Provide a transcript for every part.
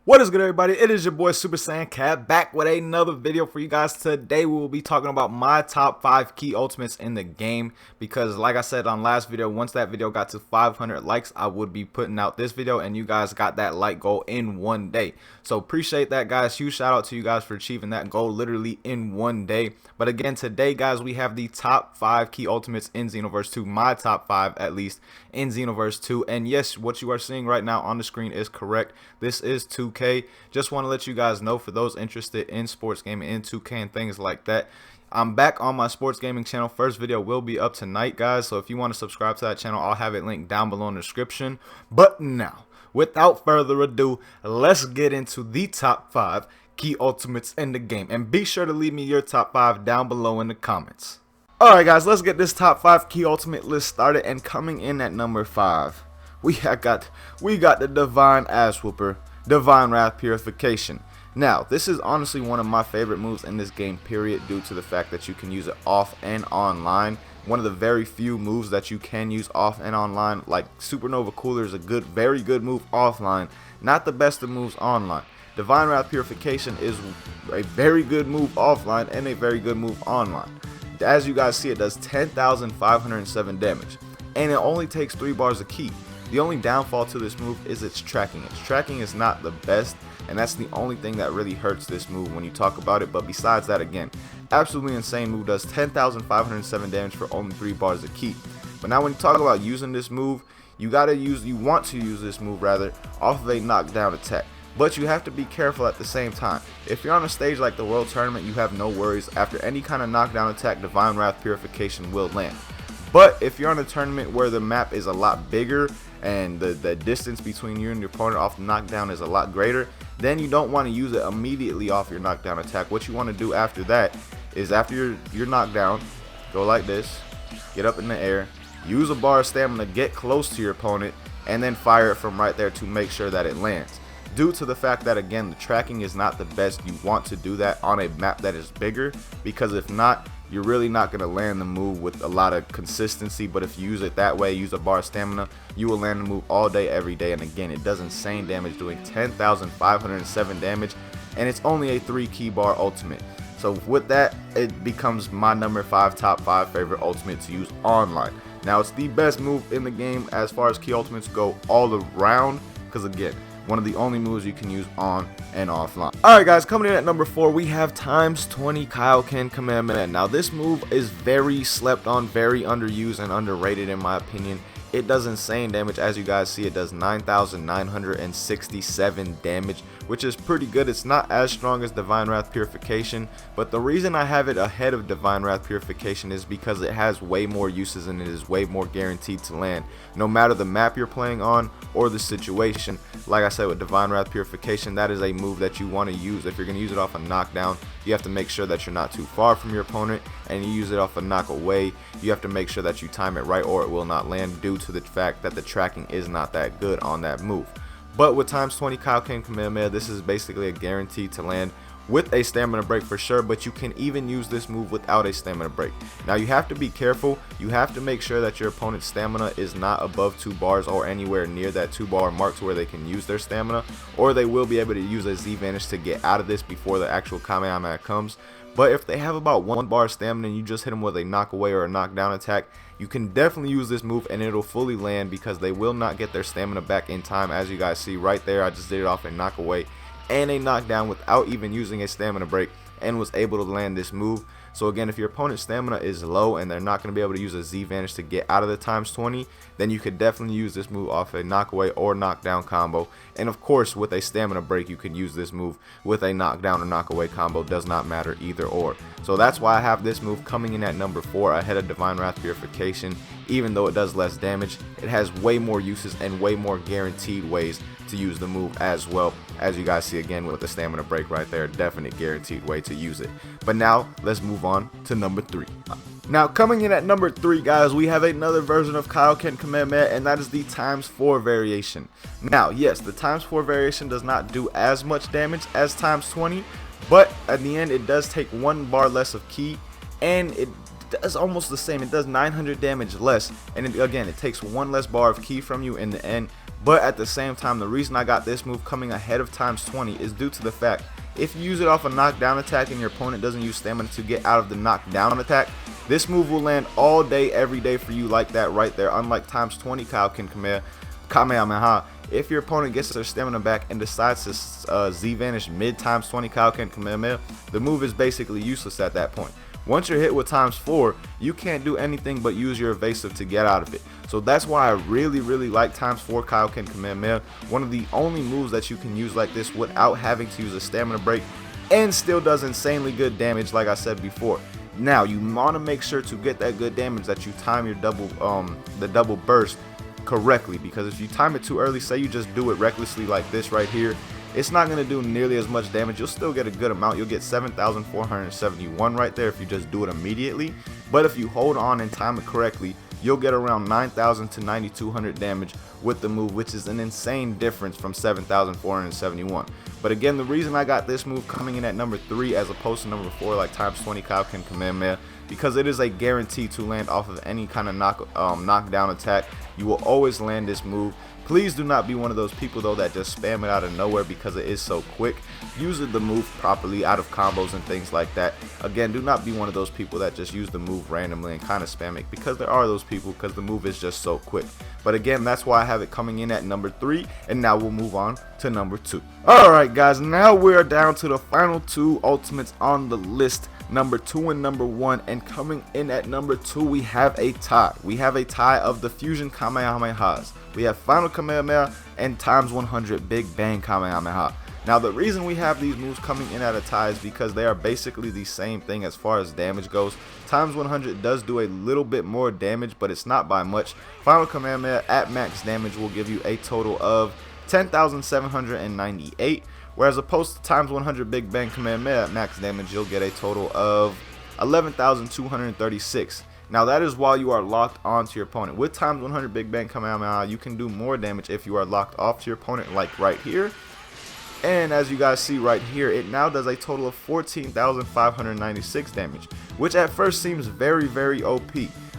What is good, everybody? It is your boy Super Saiyan Cat back with another video for you guys. Today we will be talking about my top 5 key ultimates in the game, because like I said on last video, once that video got to 500 likes, I would be putting out this video, and you guys got that like goal in one day. So appreciate that, guys. Huge shout out to you guys for achieving that goal literally in one day. But again, today guys, we have the top 5 key ultimates in Xenoverse 2, my top 5 at least in Xenoverse 2. And yes, what you are seeing right now on the screen is correct. This is 2K. Just want to let you guys know, for those interested in sports gaming, in 2K and things like that, I'm back on my sports gaming channel. First video will be up tonight, guys, so if you want to subscribe to that channel, I'll have it linked down below in the description. But now, without further ado, let's get into the top 5 key ultimates in the game, and be sure to leave me your top 5 down below in the comments. Alright guys, let's get this top 5 key ultimate list started, and coming in at number 5, we got the Divine Ass Whooper, Divine Wrath Purification. Now, this is honestly one of my favorite moves in this game, period, due to the fact that you can use it off and online. One of the very few moves that you can use off and online. Like Supernova Cooler is a very good move offline, not the best of moves online. Divine Wrath Purification is a very good move offline and a very good move online. As you guys see, it does 10,507 damage, and it only takes 3 bars of ki. The only downfall to this move is its tracking. Its tracking is not the best, and that's the only thing that really hurts this move when you talk about it. But besides that, again, absolutely insane move, does 10,507 damage for only 3 bars of ki. But now when you talk about using this move, you want to use this move rather off of a knockdown attack. But you have to be careful at the same time. If you're on a stage like the World Tournament, you have no worries. After any kind of knockdown attack, Divine Wrath Purification will land. But if you're on a tournament where the map is a lot bigger and the distance between you and your opponent off the knockdown is a lot greater, then you don't want to use it immediately off your knockdown attack. What you want to do after that is, after you're knocked down, go like this, get up in the air, use a bar of stamina, get close to your opponent, and then fire it from right there to make sure that it lands. Due to the fact that, again, the tracking is not the best, you want to do that on a map that is bigger, because if not, you're really not going to land the move with a lot of consistency. But if you use it that way, use a bar of stamina, you will land the move all day, every day. And again, it does insane damage, doing 10,507 damage, and it's only a 3 key bar ultimate. So with that, it becomes my number 5 top 5 favorite ultimate to use online. Now, it's the best move in the game as far as key ultimates go all around, because again, one of the only moves you can use on and offline. Alright guys, coming in at number 4, we have times 20 Kaioken Kamehameha. Now this move is very slept on, very underused and underrated in my opinion. It does insane damage. As you guys see, it does 9,967 damage, which is pretty good. It's not as strong as Divine Wrath Purification, but the reason I have it ahead of Divine Wrath Purification is because it has way more uses and it is way more guaranteed to land, no matter the map you're playing on or the situation. Like I said, with Divine Wrath Purification, that is a move that you want to use. If you're going to use it off a knockdown, you have to make sure that you're not too far from your opponent, and you use it off a knock away, you have to make sure that you time it right or it will not land, due to the fact that the tracking is not that good on that move. But with times 20 Kaioken Kamehameha, this is basically a guarantee to land with a stamina break for sure, but you can even use this move without a stamina break. Now you have to be careful. You have to make sure that your opponent's stamina is not above 2 bars or anywhere near that 2 bar mark to where they can use their stamina, or they will be able to use a Z Vanish to get out of this before the actual Kamehameha comes. But if they have about 1 bar stamina and you just hit them with a knock away or a knockdown attack, you can definitely use this move and it'll fully land, because they will not get their stamina back in time. As you guys see right there, I just did it off a knock away and a knockdown without even using a stamina break, and was able to land this move. So again, if your opponent's stamina is low and they're not going to be able to use a Z Vanish to get out of the times 20, then you could definitely use this move off a knockaway or knockdown combo. And of course, with a stamina break, you can use this move with a knockdown or knockaway combo. Does not matter, either or. So that's why I have this move coming in at number 4 ahead of Divine Wrath Purification. Even though it does less damage, it has way more uses and way more guaranteed ways to use the move as well. As you guys see, again, with the stamina break right there, definite guaranteed way to use it. But now let's move on to number 3. Now coming in at number 3, guys, we have another version of Kaioken Kamehameha, and that is the times 4 variation. Now yes, the times 4 variation does not do as much damage as times 20, but at the end it does take 1 bar less of ki, and it does almost the same. It does 900 damage less, and again, it takes 1 less bar of ki from you in the end. But at the same time, the reason I got this move coming ahead of times 20 is due to the fact if you use it off a knockdown attack and your opponent doesn't use stamina to get out of the knockdown attack, this move will land all day, every day for you like that right there. Unlike times 20 Kaioken Kamehameha, if your opponent gets their stamina back and decides to Z-vanish mid times 20 Kaioken Kamehameha, the move is basically useless at that point. Once you're hit with times 4, you can't do anything but use your evasive to get out of it. So that's why I really like times 4 Kaioken Kamehameha. One of the only moves that you can use like this without having to use a stamina break, and still does insanely good damage like I said before. Now you want to make sure to get that good damage that you time your the double burst correctly, because if you time it too early, say you just do it recklessly like this right here, it's not going to do nearly as much damage. You'll still get a good amount. You'll get 7,471 right there if you just do it immediately. But if you hold on and time it correctly, you'll get around 9,000 to 9,200 damage with the move, which is an insane difference from 7,471. But again, the reason I got this move coming in at number 3 as opposed to number 4 like times 20 Kaioken Kamehameha, because it is a guarantee to land off of any kind of knockdown attack. You will always land this move. Please do not be one of those people though that just spam it out of nowhere because it is so quick. Use the move properly out of combos and things like that. Again, do not be one of those people that just use the move randomly and kind of spam it, because there are those people, because the move is just so quick. But again, that's why I have it coming in at number 3, and now we'll move on to number 2. Alright guys, now we're down to the final 2 ultimates on the list, number 2 and number 1, and coming in at number 2 we have a tie. We have a tie of the Fusion Kamehamehas. We have Final Kamehameha and times 100 Big Bang Kamehameha. Now the reason we have these moves coming in at a tie is because they are basically the same thing as far as damage goes. Times 100 does do a little bit more damage, but it's not by much. Final Kamehameha at max damage will give you a total of 10,798, whereas opposed to times 100 Big Bang Kamehameha at max damage, you'll get a total of 11,236. Now that is while you are locked onto your opponent. With times 100 Big Bang Kamehameha, you can do more damage if you are locked off to your opponent, like right here. And as you guys see right here, it now does a total of 14,596 damage, which at first seems very OP.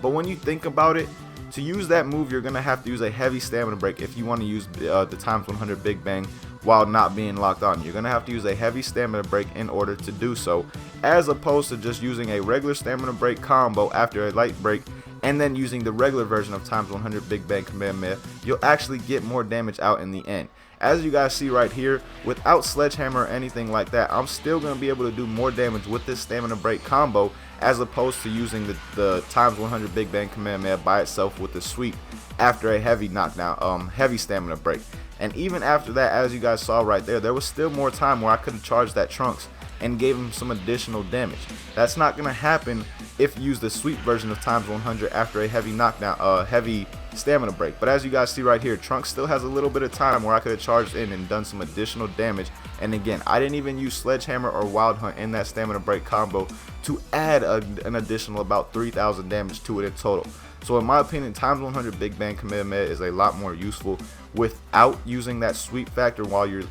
But when you think about it, to use that move, you're going to have to use a heavy stamina break if you want to use the times 100 Big Bang while not being locked on. You're going to have to use a heavy stamina break in order to do so, as opposed to just using a regular stamina break combo after a light break and then using the regular version of times 100 Big Bang Kamehameha. You'll actually get more damage out in the end. As you guys see right here, without Sledgehammer or anything like that, I'm still going to be able to do more damage with this stamina break combo as opposed to using the times 100 Big Bang Kamehameha by itself with the sweep after a heavy knockdown, heavy stamina break. And even after that, as you guys saw right there, there was still more time where I could have charged that Trunks and gave him some additional damage. That's not going to happen if you use the sweep version of times 100 after a heavy knockdown, heavy stamina break. But as you guys see right here, Trunks still has a little bit of time where I could have charged in and done some additional damage. And again, I didn't even use Sledgehammer or Wild Hunt in that stamina break combo to add an additional about 3,000 damage to it in total. So in my opinion, times 100 Big Bang Kamehameha is a lot more useful without using that sweep factor while you're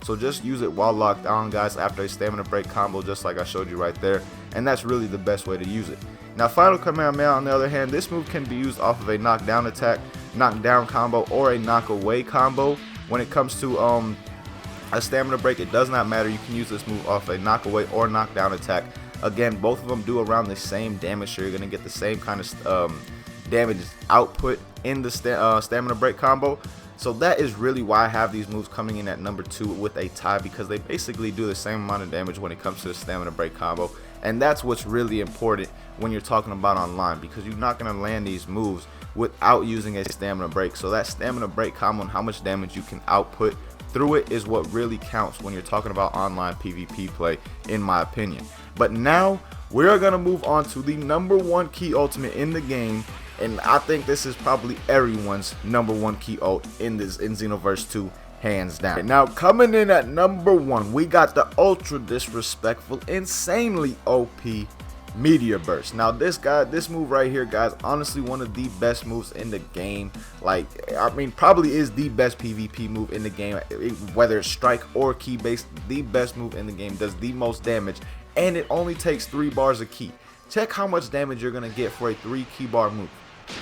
so just use it while locked on, guys, after a stamina break combo, just like I showed you right there, and that's really the best way to use it. Now Final Kamehameha, on the other hand, this move can be used off of a knockdown attack, knockdown combo, or a knockaway combo. When it comes to a stamina break, it does not matter. You can use this move off a knockaway or knockdown attack. Again, both of them do around the same damage, so you're going to get the same kind of damage output in the stamina break combo. So that is really why I have these moves coming in at number 2 with a tie, because they basically do the same amount of damage when it comes to the stamina break combo. And that's what's really important when you're talking about online, because you're not going to land these moves without using a stamina break. So that stamina break combo and how much damage you can output through it is what really counts when you're talking about online PvP play, in my opinion. But now we're going to move on to the number 1 key ultimate in the game, and I think this is probably everyone's number 1 key ult in Xenoverse 2, hands down. Now coming in at number 1, we got the ultra disrespectful, insanely OP Meteor Burst. Now this move right here, guys, honestly one of the best moves in the game. Like, I mean, probably is the best PvP move in the game, whether it's strike or key based. The best move in the game, does the most damage, and it only takes 3 bars of key. Check how much damage you're gonna get for a 3 key bar move.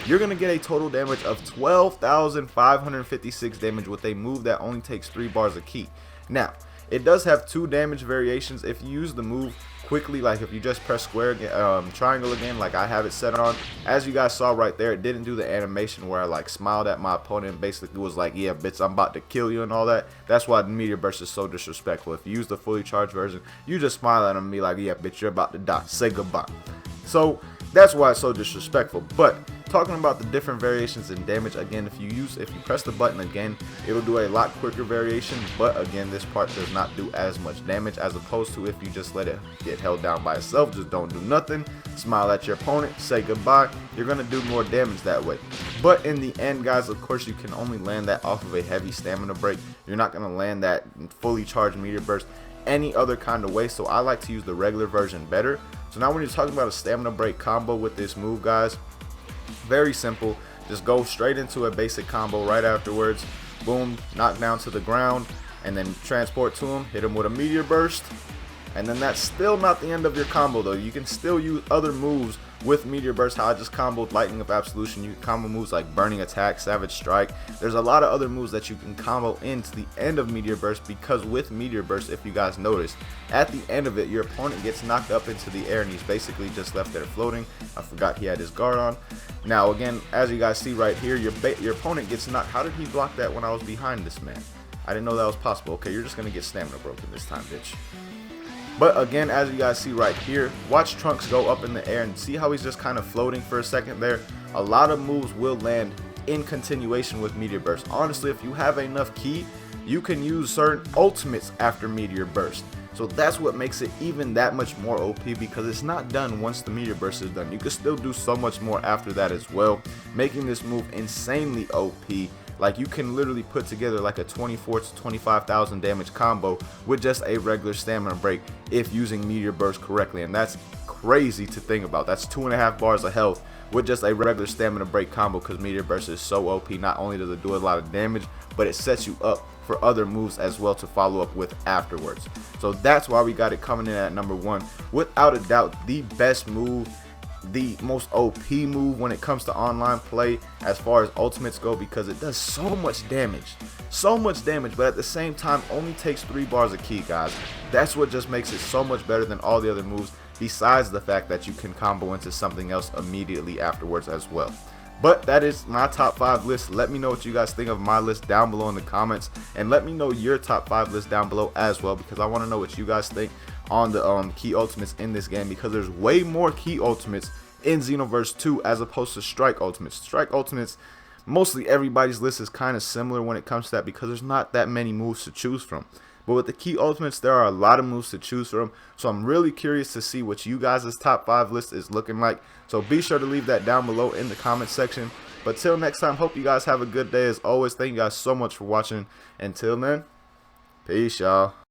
you're going to get a total damage of 12,556 damage with a move that only takes 3 bars of ki. Now, it does have 2 damage variations. If you use the move quickly, like if you just press square again, triangle again, like I have it set on, as you guys saw right there, it didn't do the animation where I like smiled at my opponent and basically was like, yeah bitch, I'm about to kill you and all that. That's why the Meteor Burst is so disrespectful. If you use the fully charged version, you just smile at him and be like, yeah bitch, you're about to die, say goodbye. So that's why it's so disrespectful. But talking about the different variations in damage, again, if you press the button again, it'll do a lot quicker variation, but again, this part does not do as much damage as opposed to if you just let it get held down by itself, just don't do nothing, smile at your opponent, say goodbye, you're gonna do more damage that way. But in the end, guys, of course, you can only land that off of a heavy stamina break. You're not gonna land that fully charged Meteor Burst any other kind of way, so I like to use the regular version better. So now when you're talking about a stamina break combo with this move, guys, very simple. Just go straight into a basic combo right afterwards. Boom, knock down to the ground, and then transport to him, hit him with a Meteor Burst. And then that's still not the end of your combo though. You can still use other moves with Meteor Burst. How I just comboed Lightning of Absolution. You can combo moves like Burning Attack, Savage Strike. There's a lot of other moves that you can combo into the end of Meteor Burst, because with Meteor Burst, if you guys noticed, at the end of it, your opponent gets knocked up into the air and he's basically just left there floating. I forgot he had his guard on. Now again, as you guys see right here, your opponent gets knocked. How did he block that when I was behind this man? I didn't know that was possible. Okay, you're just gonna get stamina broken this time, bitch. But again, as you guys see right here, watch Trunks go up in the air and see how he's just kind of floating for a second there. A lot of moves will land in continuation with Meteor Burst. Honestly, if you have enough ki, you can use certain ultimates after Meteor Burst. So that's what makes it even that much more OP, because it's not done once the Meteor Burst is done. You can still do so much more after that as well, making this move insanely OP. Like, you can literally put together like a 24,000 to 25,000 damage combo with just a regular stamina break if using Meteor Burst correctly, and that's crazy to think about. That's 2.5 bars of health with just a regular stamina break combo, because Meteor Burst is so OP. Not only does it do a lot of damage, but it sets you up for other moves as well to follow up with afterwards. So that's why we got it coming in at number 1. Without a doubt, the best move, the most OP move when it comes to online play as far as ultimates go, because it does so much damage, but at the same time only takes 3 bars of ki, guys. That's what just makes it so much better than all the other moves, besides the fact that you can combo into something else immediately afterwards as well. But that is my top 5 list. Let me know what you guys think of my list down below in the comments, and let me know your top 5 list down below as well, because I want to know what you guys think on the ki ultimates in this game, because there's way more ki ultimates in Xenoverse 2 as opposed to Strike ultimates. Strike ultimates, mostly everybody's list is kind of similar when it comes to that, because there's not that many moves to choose from. But with the ki ultimates, there are a lot of moves to choose from, so I'm really curious to see what you guys' top 5 list is looking like. So be sure to leave that down below in the comment section. But till next time, hope you guys have a good day. As always, thank you guys so much for watching. Until then, peace, y'all.